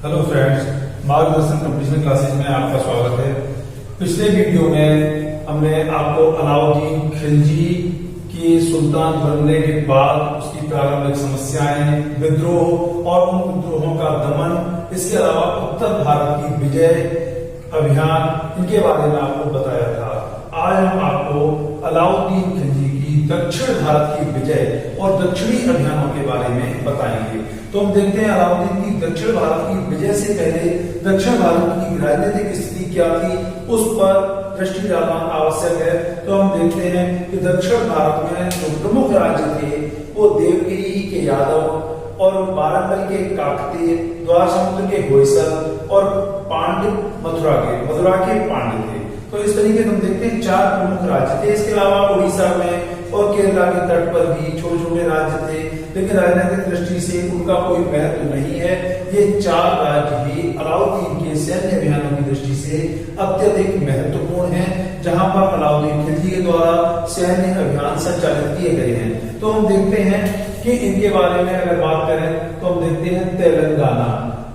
Hello friends, मार्गदर्शन competition classes में आपका स्वागत है। पिछले वीडियो में हमने आपको अलाउद्दीन खिलजी के सुल्तान बनने के बाद उसकी प्रारंभिक समस्याएं, विद्रोह और उन विद्रोहों का दमन, इसके अलावा उत्तर भारत की विजय अभियान, इनके बारे में आपको बताया था। आज हम आपको अलाउद्दीन खिलजी की दक्षिण भारत की विजय और दक्षिणी अभियानों के बारे में बताएंगे। तो हम देखते हैं अलाउद्दीन की दक्षिण भारत की विजय से पहले दक्षिण भारत की राजनीतिक स्थिति क्या थी, उस पर दृष्टि डालना आवश्यक है। तो हम देखते हैं कि दक्षिण भारत में जो प्रमुख राज्य थे वो देवगिरी के यादव और वारंगल के काकतीय, द्वार समुद्र के होयसल और पांड्य मथुरा के पांड्य थे। तो इस तरीके से हम देखते हैं चार प्रमुख राज्य थे। इसके अलावा उड़ीसा में और केरला के तट पर भी छोटे छोटे राज्य थे, लेकिन राजनीतिक दृष्टि से उनका कोई महत्व नहीं है। ये चार राज्य ही अलाउद्दीन के सैन्य अभियानों की दृष्टि से अत्यधिक महत्वपूर्ण हैं, जहां पर अलाउद्दीन खिलजी के द्वारा सैन्य अभियान संचालित किए गए हैं। तो हम देखते हैं कि इनके बारे में अगर बात करें तो हम देखते हैं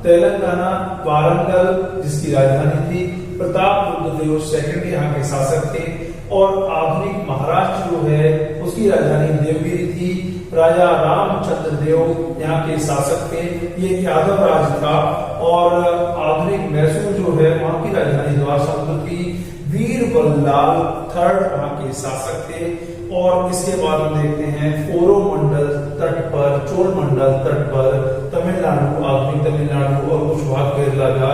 तेलंगाना वारंगल जिसकी राजधानी थी, प्रतापरुद्रदेव सेकंड यहाँ के शासक थे, और आधुनिक महाराष्ट्र जो है उसकी राजधानी देवगिरी थी। राजा रामचंद्र देव यहाँ के शासक थे, ये यादव राज था। और आधुनिक मैसूर जो है वहां की राजधानी द्वार समुद्र थी। वीर बल्लाल थर्ड वहां के शासक थे। और इसके बाद हम देखते हैं कोरोमंडल तट पर, चोलमंडल तट पर तमिलनाडु, आधुनिक तमिलनाडु और कुछ भाग केरला का,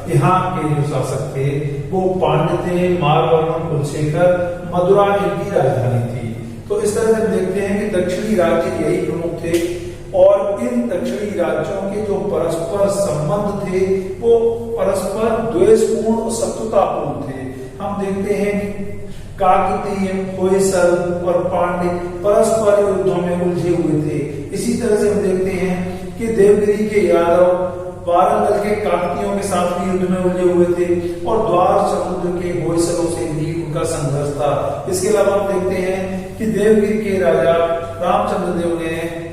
यहाँ के जो शासक थे वो पांड्य थे। मारवर्मन कुलशेखर, मदुरा इनकी राजधानी थी। तो इस तरह से देखते हैं कि दक्षिणी राज्य यही प्रमुख थे, और इन दक्षिणी राज्यों के जो परस्पर संबंध थे वो परस्पर द्वेषपूर्ण और शत्रुतापूर्ण थे। हम देखते हैं काकतीय, होयसल और पांड्य परस्पर युद्धों में उलझे हुए थे। इसी तरह से हम देखते हैं कि देवगिरी के यादव वारंगल के काकतीयों के साथ भी युद्ध में उलझे हुए थे, और द्वार समुद्र के होयसलों से भी उनका संघर्ष था। इसके अलावा हम देखते हैं कि देवगिरी के राजा रामचंद्र देव ने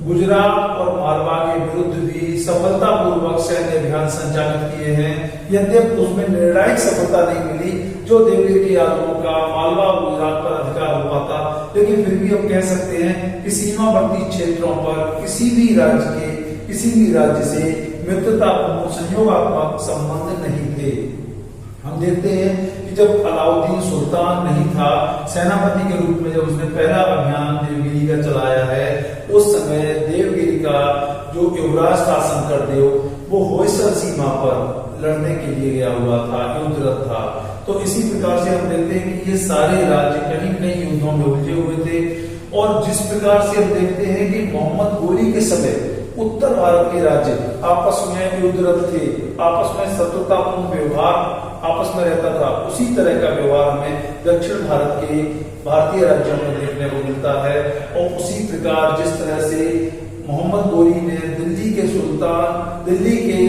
गुजरात और मारवा के विरुद्ध भी सफलतापूर्वक सैन्य अभियान संचालित किए हैं। यद्यपि उसमें निर्णायक सफलता नहीं मिली जो देवगिरी के यादवों का मालवा और गुजरात पर अधिकार हो पाता, लेकिन फिर भी हम कह सकते हैं कि सीमावर्ती क्षेत्रों पर किसी भी राज्य से मित्रतापूर्ण संयोगात्मक संबंध नहीं थे। हम देखते हैं कि जब अलाउद्दीन सुल्तान नहीं था, सेनापति के रूप में जब उसने पहला अभियान देवगिरी का चलाया है, उस समय देवगिरी का जो युवराज था शंकरदेव, वो होयसल सीमा पर लड़ने के लिए गया हुआ था, युद्धरत था। तो इसी प्रकार से हम देखते हैं कि ये सारे राज्य कहीं न कहीं युद्धों में उलझे हुए थे। और जिस प्रकार से हम देखते हैं कि मोहम्मद गोरी के समय उत्तर भारत के राज्य आपस में युद्धरत थे, आपस में शत्रुतापूर्ण व्यवहार आपस में रहता था, उसी तरह का व्यवहार हमें दक्षिण भारत के भारतीय राज्यों में देखने को मिलता है। और उसी प्रकार जिस तरह से मोहम्मद गोरी ने दिल्ली के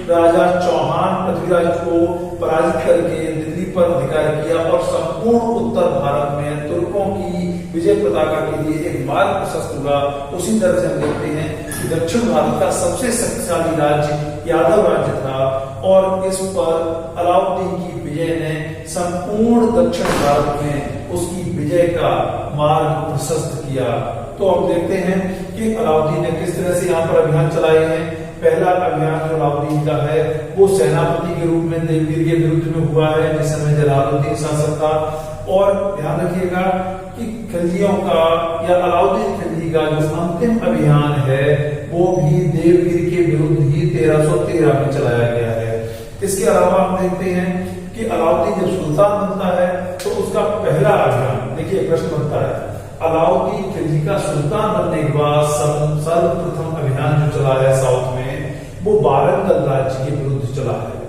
राजा चौहान पृथ्वीराज को पराजित करके दिल्ली पर अधिकार किया और संपूर्ण उत्तर भारत में तुर्कों की विजय पताका के लिए एक मार्ग प्रशस्त हुआ, उसी तरह से हम देखते हैं कि दक्षिण भारत का सबसे शक्तिशाली राज्य यादव राज्य था, और इस पर अलाउद्दीन की विजय ने संपूर्ण दक्षिण भारत में उसकी विजय का मार्ग प्रशस्त किया। तो हम देखते हैं कि अलाउद्दीन ने किस तरह से यहाँ पर अभियान चलाए हैं। पहला अभियान जो अलाउद्दीन का है वो सेनापति के रूप में देवगिरी के विरुद्ध में हुआ है, जिस समय जलालुद्दीन शासक था। और ध्यान रखिएगा कि खिलजियों का या अलाउद्दीन खिलजी का जो अंतिम अभियान है वो भी देवगिरी के विरुद्ध ही 1313 में चलाया गया है। इसके अलावा हम देखते हैं कि अलाउद्दीन जब सुल्तान बनता है तो उसका पहला अभियान, देखिए प्रश्न बनता है, अलाउद्दीन खिलजी का सुल्तान बनने के बाद सर्वप्रथम अभियान जो चला है साउथ में, वो वारंगल राज्य के विरुद्ध चला है।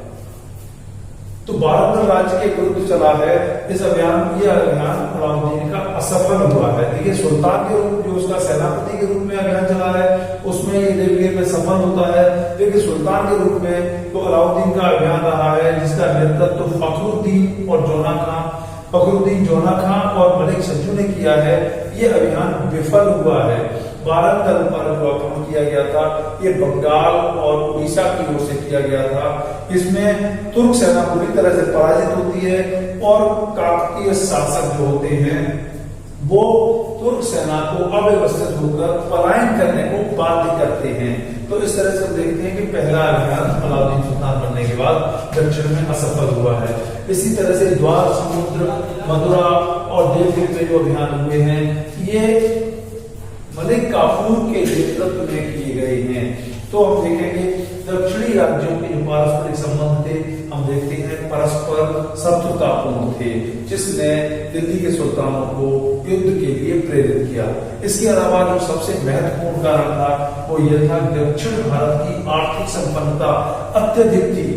तो वारंगल राज्य के विरुद्ध चला है इस अभियान। यह अभियान अलाउद्दीन का असफल हुआ है। देखिए सुल्तान के रूप जो उसका सेनापति के रूप में अभियान चला है उसमें ये देवगिरी में सफल होता है, लेकिन सुल्तान के रूप में तो अलाउद्दीन का अभियान रहा है जिसका नेतृत्व फखरुद्दीन जोना खां और मलिक सज्जू ने किया है। ये अभियान विफल हुआ है। वारंगल पर जो आक्रमण किया गया था ये बंगाल और उड़ीसा की ओर से किया गया था। इसमें तुर्क सेना पूरी तरह से पराजित होती है और काकतीय शासक जो होते हैं वो तुर्क सेना को अव्यवस्थित होकर पलायन करने को बाध्य करते हैं। तो इस तरह से हम देखते हैं कि पहला अभियान अलाउद्दीन सुल्तान बनने के बाद दक्षिण में असफल हुआ है। इसी तरह से द्वार समुद्र, मथुरा और देवगिरी में जो अभियान हुए हैं ये मलिक काफूर के नेतृत्व में किए गए हैं। तो हम देखेंगे दक्षिणी राज्यों के जो पारस्परिक संबंध थे हम देखते हैं परस्पर शत्रुतापूर्ण थे, जिसने दिल्ली के सुल्तानों को युद्ध के लिए प्रेरित किया। इसके अलावा जो सबसे महत्वपूर्ण कारण था वो यह था दक्षिण भारत की आर्थिक संपन्नता अत्यधिक थी।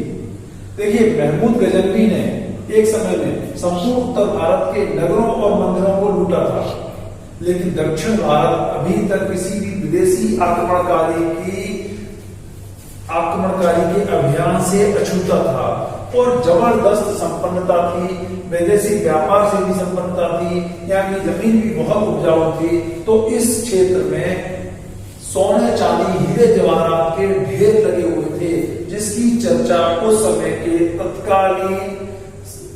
देखिए महमूद गजनवी ने एक समय में संपूर्ण उत्तर भारत के नगरों और मंदिरों को लूटा था, लेकिन दक्षिण भारत अभी तक किसी भी विदेशी आक्रमणकारी के अभियान से अछूता था और जबरदस्त संपन्नता थी, विदेशी व्यापार से भी संपन्नता थी, यहाँ की जमीन भी बहुत उपजाऊ थी। तो इस क्षेत्र में सोने चांदी हीरे जवाहरात के ढेर लगे हुए थे, जिसकी चर्चा उस समय के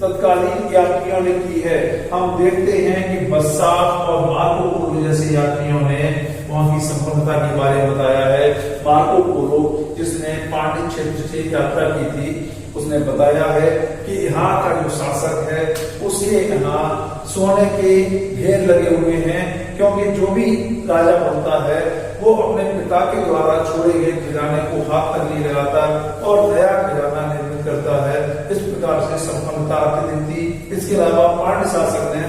तत्कालीन यात्रियों ने की है। हम देखते हैं कि बसाक और मार्को पोलो जैसे यात्रियों ने वहां की संपन्नता के बारे में बताया है। मार्को पोलो जिसने पांड्य क्षेत्र से यात्रा की थी उसने बताया है कि यहाँ का जो शासक है उसके यहाँ सोने के ढेर लगे हुए हैं, क्योंकि जो भी राजा बनता है वो अपने पिता के द्वारा छोड़े गए खजाने को हाथ तक नहीं लगाता और नया खजाना निर्मित करता है। इस प्रकार से संपन्नता अत्यधिक थी। इसके अलावा पांड्य शासक ने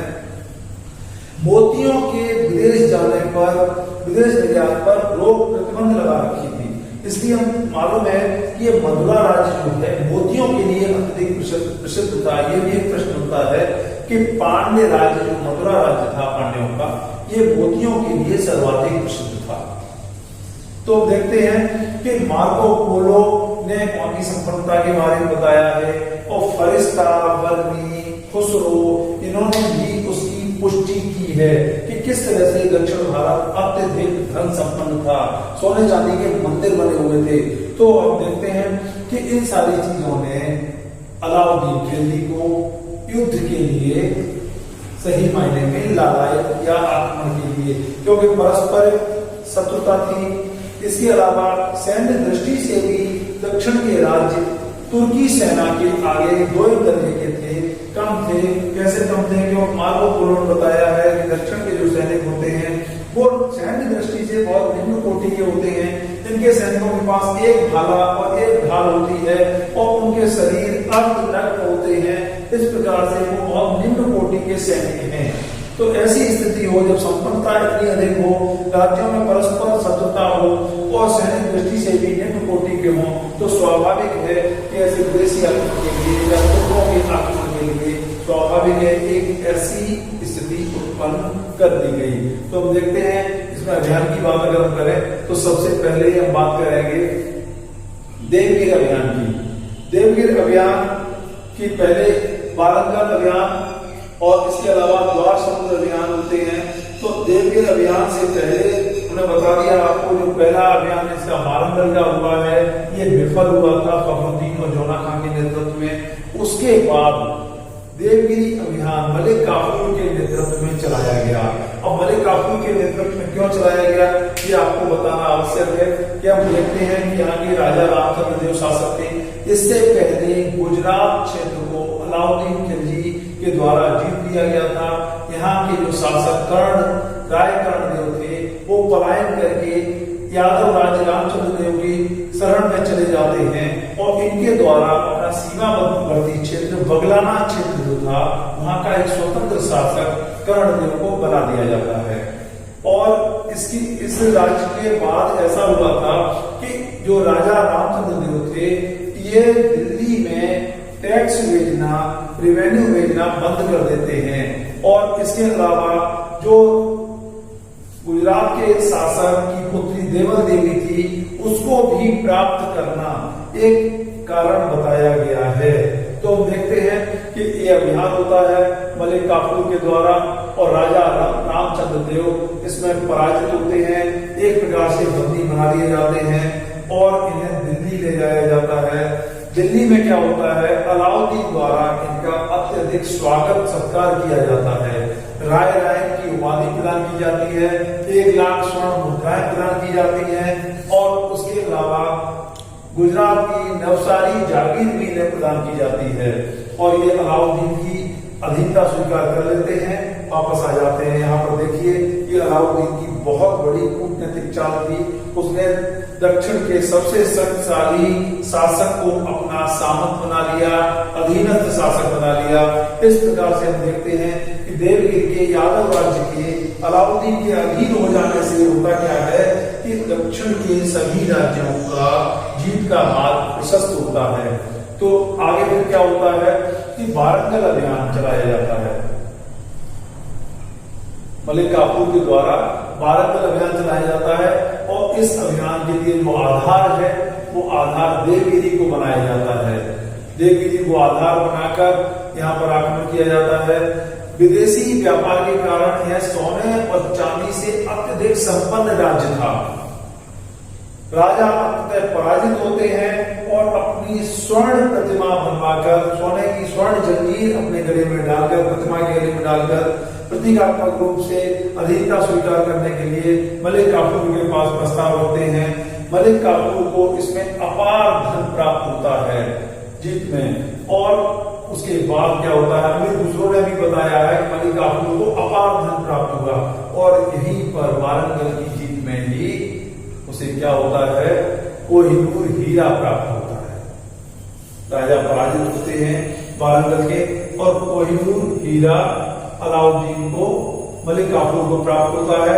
मोतियों के विदेश जाने पर, विदेश निर्यात पर रोक प्रतिबंध लगा रखी थी। इसलिए हम मालूम है कि ये मथुरा राज्य जो है मोतियों के लिए अत्यधिक प्रसिद्ध था। ये भी एक प्रश्न होता है कि पांड्य राज्य जो मथुरा राज्य था पांड्यों का, ये मोतियों के लिए सर्वाधिक प्रसिद्ध था। तो देखते हैं कि मार्को पोलो ने वहां की संपन्नता के बारे में बताया है और फरिश्ता, बर्मी, खुसरो इन्होंने भी उसकी पुष्टि की है कि किस तरह से दक्षिण भारत अत्यधिक धन संपन्न था, सोने चांदी के मंदिर बने हुए थे। तो हम देखते हैं कि इन सारी चीजों ने अलाउद्दीन खिलजी को युद्ध के लिए सही मायने में लालायित किया आक्रमण के लिए, क्योंकि परस्पर शत्रुता थी। इसके अलावा सैन्य दृष्टि से भी दक्षिण के राज्य तुर्की सेना के आगे दो दर्जे के थे, कम थे। कैसे कम थे? क्योंकि मार्को पोलो ने बताया है कि दक्षिण के जो सैनिक होते हैं वो सैन्य दृष्टि से बहुत निम्न कोटि के होते हैं। इनके सैनिकों के पास एक भाला और एक ढाल होती है और उनके शरीर अर्धनग्न होते हैं। इस प्रकार से वो बहुत निम्न कोटि के सैनिक हैं। तो ऐसी स्थिति हो जब संपन्नता इतनी अधिक हो, राज्यों में परस्पर शत्रुता हो और सैनिक दृष्टि से भी निम्न कोटि के हों, तो स्वाभाविक है कि ऐसे विदेशी आक्रमण के लिए या तुर्कों के आक्रमण के लिए स्वाभाविक है एक ऐसी स्थिति उत्पन्न कर दी गई। तो हम देखते हैं इसमें अभियान की बात अगर हम करें तो सबसे पहले हम बात करेंगे देवगिरी अभियान की। देवगिरी अभियान की पहले वारंगल अभियान और इसके अलावा द्वार समुद्र अभियान होते हैं। तो देवगिरी अभियान से पहले उन्हें बता दिया आपको जो पहला अभियान इसका वारंगल का हुआ है ये विफल हुआ था फखरुद्दीन और जोना खान के नेतृत्व में। उसके बाद देवगिरी अभियान मलिक काफूर के नेतृत्व में चलाया गया। और मलिक काफूर के नेतृत्व में क्यों चलाया गया ये आपको बताना आवश्यक है कि हम देखते हैं कि यहाँ के राजा रामचंद्र देव शासक थे। इससे पहले गुजरात क्षेत्र को अलाउद्दीन खिलजी के द्वारा जीत लिया गया था। यहाँ के जो शासक राय कर्णदेव थे वो पलायन करके यादव राज रामचंद्र देव की शरण में चले जाते हैं और इनके द्वारा अपना सीमावर्ती क्षेत्र बगलाना क्षेत्र जो था वहां का एक स्वतंत्र शासक कर्णदेव को बना दिया जाता है। और इस राज्य के बाद ऐसा हुआ था कि जो राजा रामचंद्र देव थे ये दिल्ली में टैक्स भेजना, रेवेन्यू भेजना बंद कर देते हैं। और इसके अलावा जो गुजरात के शासक की पुत्री देवल देवी थी उसको भी प्राप्त करना एक कारण बताया गया है। तो हम देखते हैं कि ये अभियान होता है मलिक काफूर के द्वारा और राजा रामचंद्र देव इसमें पराजित होते हैं। एक प्रकार से बंदी बना लिए जाते हैं और इन्हें दिल्ली ले जाया जाता है। दिल्ली में क्या होता है, अलाउद्दीन द्वारा इनका अत्यधिक स्वागत सत्कार किया जाता है। राय की उपाधि प्रदान की जाती है, 1 लाख स्वर्ण मुद्राएं प्रदान की जाती हैं और उसके अलावा गुजरात की नवसारी जागीर भी इन्हें प्रदान की जाती है। और ये अलाउद्दीन की अधीनता स्वीकार कर लेते हैं, वापस आ जाते हैं। यहाँ पर देखिए, ये अलाउद्दीन की बहुत बड़ी कूटनीतिक चाल थी। उसने दक्षिण के सबसे शक्तिशाली शासक को अपना सामंत बना लिया, अधीनस्थ शासक बना लिया। इस प्रकार से हम देखते हैं कि देवगिरी के यादव राज्य के अलाउद्दीन के अधीन हो जाने से होता क्या है कि दक्षिण के सभी राज्यों का जीत का मार्ग प्रशस्त होता है। तो आगे फिर क्या होता है कि वारंगल अभियान चलाया जाता है। मलिक काफूर के द्वारा वारंगल अभियान चलाया जाता है और इस अभियान के लिए जो आधार है वो आधार देवगिरी को बनाया जाता है। देवगिरी को आधार बनाकर यहाँ पर आक्रमण किया जाता है। विदेशी व्यापार के कारण यह सोने और चांदी से अत्यधिक संपन्न राज्य था। राजा अंततः पराजित होते हैं और अपनी स्वर्ण प्रतिमा बनवाकर, सोने की स्वर्ण जंजीर अपने गले में डालकर, प्रतिमा के गले में डालकर प्रतीकात्मक रूप से अधीनता स्वीकार करने के लिए मलिक काफूर के पास प्रस्ताव रखते हैं। मलिक काफूर को इसमें अपार धन प्राप्त होता है जीत में। और उसके बाद क्या होता है, हमें दूसरों ने भी बताया है कि मलिक काफूर को अपार धन प्राप्त हुआ और यहीं पर वारंगल की जीत में ही उसे क्या होता है, कोहिनूर हीरा प्राप्त होता है। राजा पराजित होते हैं वारंगल के और कोहिनूर हीरा अलाउद्दीन को, मलिक काफूर को प्राप्त होता है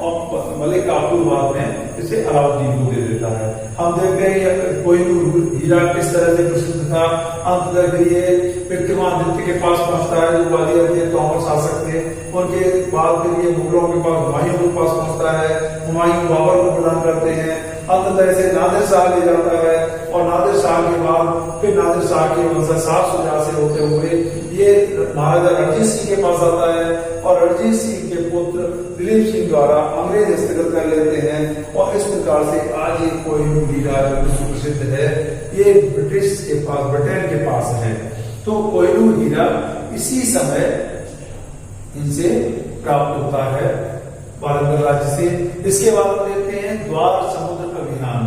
और मलिक काफूर बाद में इसे अलाउद्दीन को दे देता है। हम देखते हैं कोहिनूर हीरा किस तरह से प्रसिद्ध था। अंततः ये विक्रमादित्य के पास पहुंचता है, जो ग्वालियर के तोमर शासक थे। उनके बाद फिर ये मुगलों के पास, हुमायूं के पास पहुंचता है। हुमायूं बाबर को प्रदान करते हैं। अंततः इसे नादिर शाह ले जाता है और नादिर शाह के बाद फिर नादिर शाह के वंशज सात शुजा से होते हुए ये महाराजा रणजीत सिंह के पास आता है और रणजीत सिंह के पुत्र दिलीप सिंह द्वारा अंग्रेज हस्तगत कर लेते हैं। और इस प्रकार से आज ये कोहिनूर हीरा जो सुप्रसिद्ध है, ये ब्रिटिश के पास, ब्रिटेन के पास है। तो कोहिनूर हीरा इसी समय इनसे प्राप्त होता है वारंगल राज्य से। इसके बाद देखते हैं द्वार समुद्र अभियान।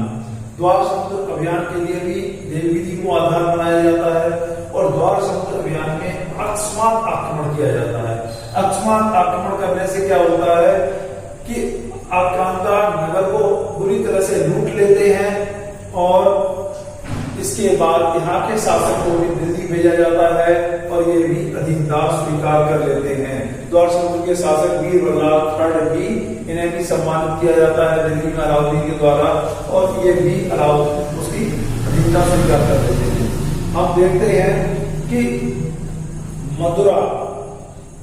द्वार समुद्र अभियान के लिए भी देवगिरी को आधार बनाया जाता है और द्वार समुद्र अभियान में अकस्मात आक्रमण किया जाता है। अकस्मात आक्रमण करने से क्या होता है कि आक्रांता नगर को बुरी तरह से लूट लेते हैं और इसके बाद यहाँ के शासक को भी दिल्ली भेजा जाता है और ये भी अधीनता स्वीकार कर लेते हैं। द्वार समुद्र के शासक वीर वल्लभ थर्ड भी, इन्हें भी सम्मानित किया जाता है दिल्ली में अलाउद्दीन के द्वारा और ये भी अलाउद्दीन उसकी अधीनता स्वीकार कर लेते हैं। हम देखते हैं कि मथुरा,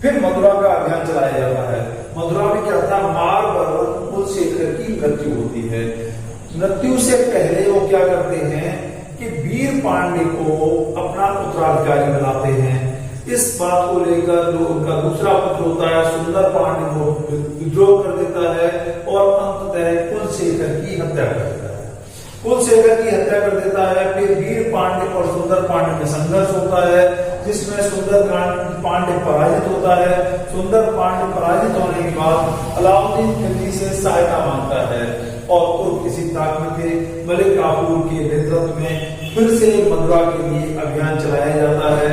फिर मथुरा का अभियान चलाया जाता है। मथुरा में क्या था, मारबर्वन कुलशेखर की मृत्यु होती है। मृत्यु से पहले वो क्या करते हैं कि वीर पांडे को अपना उत्तराधिकारी बनाते हैं। इस बात को लेकर जो उनका दूसरा पुत्र होता है सुंदर पांडे को विद्रोह कर देता है और अंततः कुलशेखर की हत्या कर देता है। कुलशेखर की हत्या कर देता है। फिर वीर पांडे और सुंदर पांडे में संघर्ष होता है जिसमें सुंदर पांडे पराजित होता है। सुंदर पांडे पराजित होने के बाद अलाउद्दीन खिलजी से सहायता मांगता है और किसी ताकत के मलिक काफूर के नेतृत्व में फिर से मथुरा के लिए अभियान चलाया जाता है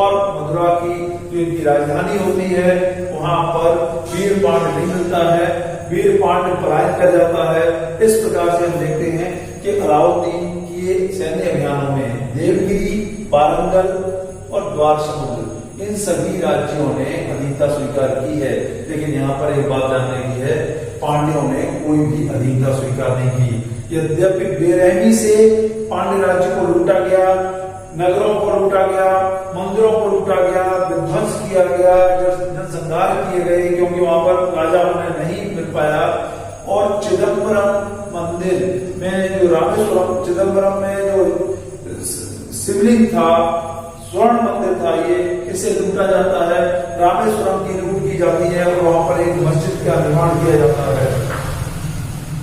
और मथुरा की जो इनकी राजधानी होती है वहां पर वीर पांडे नहीं मिलता है, वीर पांडे पराजित कर जाता है। इस प्रकार से हम देखते हैं कि अलाउद्दीन के सैन्य अभियानों में देवगिरी, वारंगल और द्वार समुद्र इन सभी राज्यों ने अधीनता स्वीकार की है। लेकिन यहाँ पर एक बात जानने की है, पांड्यों ने कोई भी अधीनता स्वीकार नहीं की। यद्यपि बेरहमी से पांड्य राज्य को लूटा गया, नगरों को लूटा गया, मंदिरों को लूटा गया, विध्वंस किया गया, जनसंहार किए गए क्योंकि वहां पर राजा उन्हें नहीं मिल पाया। और चिदम्बरम मंदिर में जो रामेश्वरम, चिदम्बरम में जो शिवलिंग था, स्वर्ण मंदिर था, ये इसे लूटा जाता है। रामेश्वरम की लूट की जाती है और वहां पर एक मस्जिद का निर्माण किया जाता है।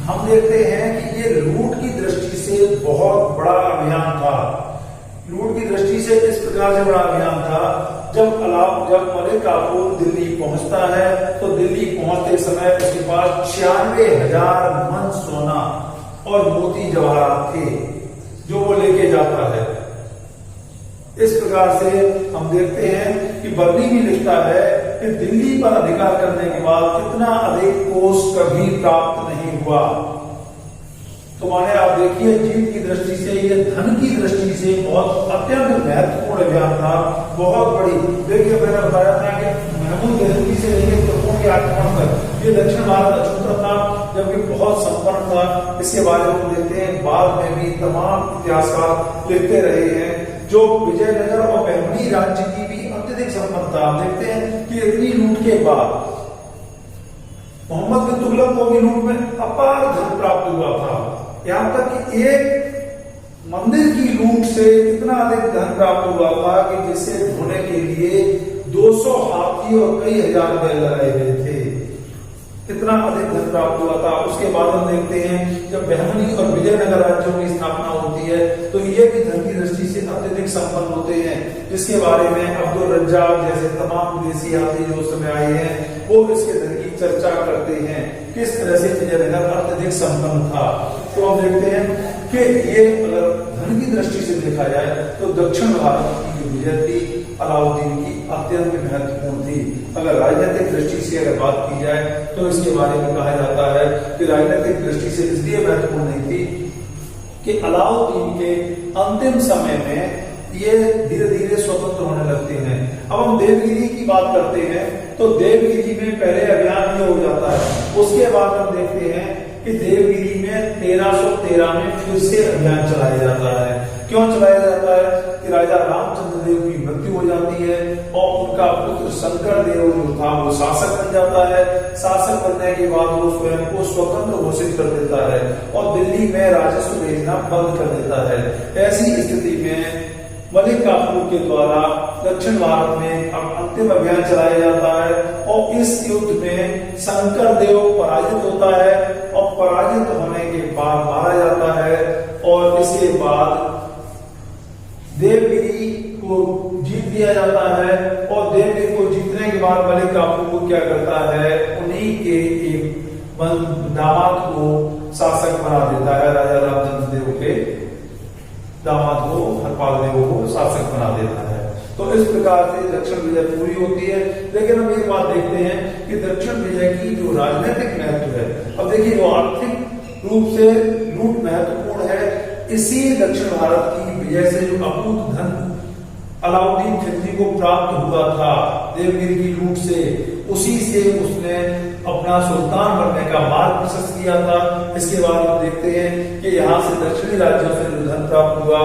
हम देखते हैं कि ये लूट की दृष्टि से बहुत बड़ा अभियान था। लूट की दृष्टि से इस प्रकार से बड़ा अभियान था, जब मलिक काफूर दिल्ली पहुंचता है तो दिल्ली पहुंचते समय उसके पास 96,000 मन सोना और मोती जवाहरात थे जो वो लेके जाता है। इस प्रकार से हम देखते हैं कि बर्नी भी लिखता है कि दिल्ली पर अधिकार करने के बाद इतना अधिक कोष कभी प्राप्त नहीं हुआ। तो माने आप देखिए, जीत की दृष्टि से, ये धन की दृष्टि से बहुत अत्यंत महत्वपूर्ण अभियान था, बहुत बड़ी। देखिए मैंने बताया था कि महमूद गजनवी से लेकर तुर्कों के आक्रमण तक ये दक्षिण भारत अछूता था, जबकि बहुत संपन्न था। इसके बारे में हम देखते हैं, बाद में भी तमाम इतिहासकार लिखते रहे हैं। जो विजयनगर और बहमनी राज्य की भी अत्यधिक संपन्नता, हम देखते हैं कि इतनी लूट के बाद मोहम्मद बिन तुगलक को भी लूट में अपार धन प्राप्त हुआ था। यहां तक कि एक मंदिर की लूट से इतना अधिक धन प्राप्त हुआ था कि जिसे ढोने के लिए 200 हाथी और कई हजार बैल लगाए गए थे। इतना अधिक धन प्राप्त हुआ था। उसके बाद हम देखते हैं जब बहमनी और विजयनगर राज्यों की स्थापना होती है तो ये भी धन की दृष्टि से अत्यधिक संपन्न होते हैं, जिसके बारे में अब्दुल रज्जाक जैसे तमाम विदेशी यात्री जो उस समय आए हैं वो इसके धन की चर्चा करते हैं, किस तरह से विजयनगर अत्यधिक संपन्न था। तो हम देखते हैं कि ये अगर धन की दृष्टि से देखा जाए तो दक्षिण भारत की जो विजय थी अलाउद्दीन की अत्यंत महत्वपूर्ण थी। अगर राजनीतिक दृष्टि से अगर बात की जाए तो इसके बारे में कहा जाता है कि राजनीतिक दृष्टि से इसलिए महत्वपूर्ण नहीं थी कि अलाउद्दीन के अंतिम समय में ये धीरे धीरे स्वतंत्र होने लगते हैं। अब हम देवगिरी की बात करते हैं तो देवगिरी में पहले अभियान ये हो जाता है, उसके बाद हम देखते हैं कि देवगिरी में 1313 में फिर से अभियान चलाया जाता है। क्यों चलाया जाता है कि राजा रामचंद्र देव की मृत्यु हो जाती है और उनका पुत्र शंकर देव जो था वो शासक बन जाता है। शासक बनने के बाद वो स्वयं को स्वतंत्र घोषित कर देता है और दिल्ली में राजस्व भेजना बंद कर देता है। ऐसी स्थिति में मलिक काफूर के द्वारा दक्षिण भारत में अंतिम अभियान चलाया जाता है और इस युद्ध में शंकर देव पराजित होता है और पराजित होने के बाद मारा जाता है। और इसके बाद देवगिरी को जीत लिया जाता है और देवगिरी को जीतने के बाद मलिक काफूर क्या करता है, उन्हीं के एक दामाद को शासक बना देता है। राजा रामचंद्र देव के दामाद को, हरपाल देव को शासक बना देता है। तो इस प्रकार से दक्षिण विजय पूरी होती है। लेकिन हम एक बात देखते हैं कि दक्षिण विजय की जो राजनीतिक महत्व है, अब देखिए जो आर्थिक रूप से लूट महत्वपूर्ण है, इसी दक्षिण भारत की विजय से जो अकूत धन अलाउद्दीन खिलजी को प्राप्त हुआ था देवगिरी की लूट से, उसी से उसने अपना सुल्तान बनने का मार्ग प्रशस्त किया था। इसके बाद हम देखते हैं कि यहाँ से दक्षिणी राज्यों से जो धन प्राप्त हुआ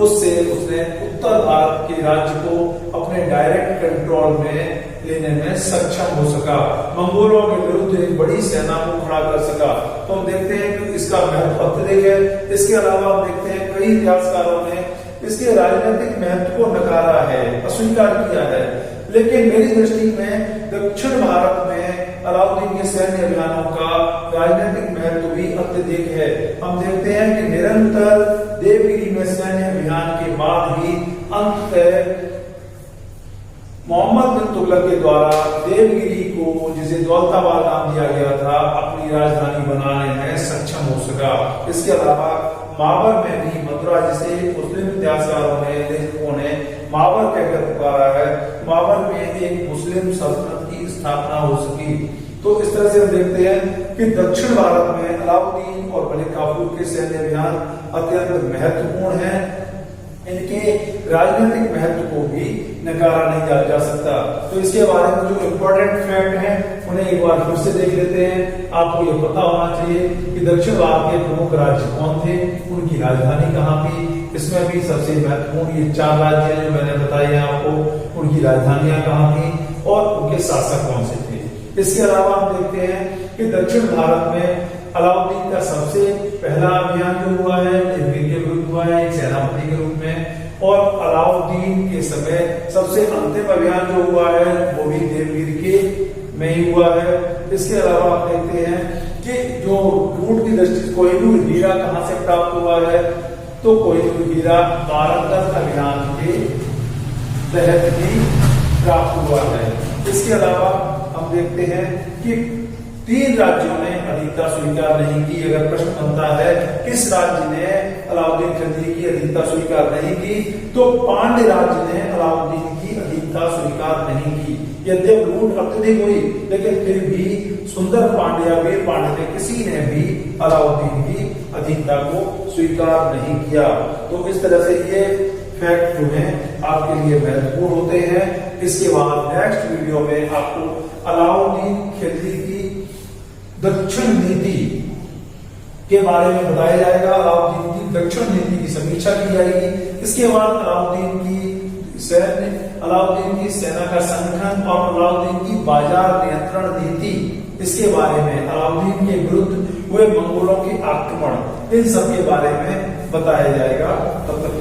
उससे उसने उत्तर भारत के राज्य को अपने डायरेक्ट कंट्रोल में लेने में सक्षम हो सका, मंगोलों के विरुद्ध एक बड़ी सेना को खड़ा कर सका। तो हम देखते हैं कि इसका महत्व अत्यधिक है। इसके अलावा हम देखते हैं कई इतिहासकारों ने इसके राजनीतिक महत्व को नकारा है, अस्वीकार किया है। लेकिन मेरी दृष्टि में दक्षिण भारत में अलाउद्दीन के सैन्य अभियानों का राजनीतिक महत्व भी अत्यधिक है। हम देखते हैं कि निरंतर देवगिरी में सैन्य अभियान के बाद ही अंततः मोहम्मद बिन तुगलक के द्वारा देवगिरी को, जिसे दौलताबाद नाम दिया गया था, अपनी राजधानी बनाने में सक्षम हो सका। इसके अलावा मावर में भी मथुरा, जिसे मुस्लिम इतिहासकारों ने, लेखकों ने मावर कहकर पुकारा है, मावर में एक मुस्लिम सल्तनत की स्थापना हो सकी। तो इस तरह से हम देखते हैं कि दक्षिण भारत में अलाउद्दीन और मलिक काफूर के सैन्य अभियान अत्यंत महत्वपूर्ण हैं। इनके राजनीतिक महत्व को भी नकारा नहीं जा सकता। तो इसके बारे में जो इम्पोर्टेंट फैक्ट हैं उन्हें एक बार फिर से देख लेते हैं। आपको ये पता होना चाहिए कि दक्षिण भारत के प्रमुख राज्य कौन थे, उनकी राजधानी कहाँ थी। इसमें भी सबसे महत्वपूर्ण ये 4 राज्य जो मैंने बताए हैं आपको, उनकी राजधानियां कहाँ थी और उनके शासक कौन से थे। इसके अलावा हम देखते हैं कि दक्षिण भारत में अलाउद्दीन का सबसे पहला अभियान जो हुआ है देवगिरी के विरुद्ध हुआ है, एक सेनापति के रूप में। और अलाउद्दीन के समय सबसे अंतिम अभियान जो हुआ है वो भी देवगिरी के में नहीं हुआ है। इसके अलावा आप देखते हैं कि जो लूट की दृष्टि से कोहिनूर हीरा कहां से प्राप्त हुआ है, तो कोहिनूर हीरा बाराकत अभियान के तहत ही प्राप्त हुआ है। इसके अलावा हम देखते हैं कि 3 राज्यों ने अधीनता स्वीकार नहीं की। अगर प्रश्न बनता है किस राज्य ने अलाउद्दीन खिलजी की अधीनता स्वीकार नहीं की, तो पांड्य राज्य ने अलाउद्दीन की अधीनता स्वीकार नहीं की। यद्यपि लूट अत्यधिक हुई, लेकिन फिर भी सुंदर पांड्य या वीर पांड्य ने किसी ने भी अलाउद्दीन की अधीनता को स्वीकार नहीं किया। तो इस तरह से ये फैक्ट जो है आपके लिए महत्वपूर्ण होते हैं। इसके बाद नेक्स्ट वीडियो में आपको अलाउद्दीन खिलजी की दक्षिण नीति के बारे में बताया जाएगा। अलाउद्दीन की दक्षिण नीति की समीक्षा की जाएगी। इसके बाद अलाउद्दीन की सेना का संगठन और अलाउद्दीन की बाजार नियंत्रण नीति, इसके बारे में अलाउद्दीन के विरुद्ध हुए मंगोलों के आक्रमण, इन सब के बारे में बताया जाएगा। तब तक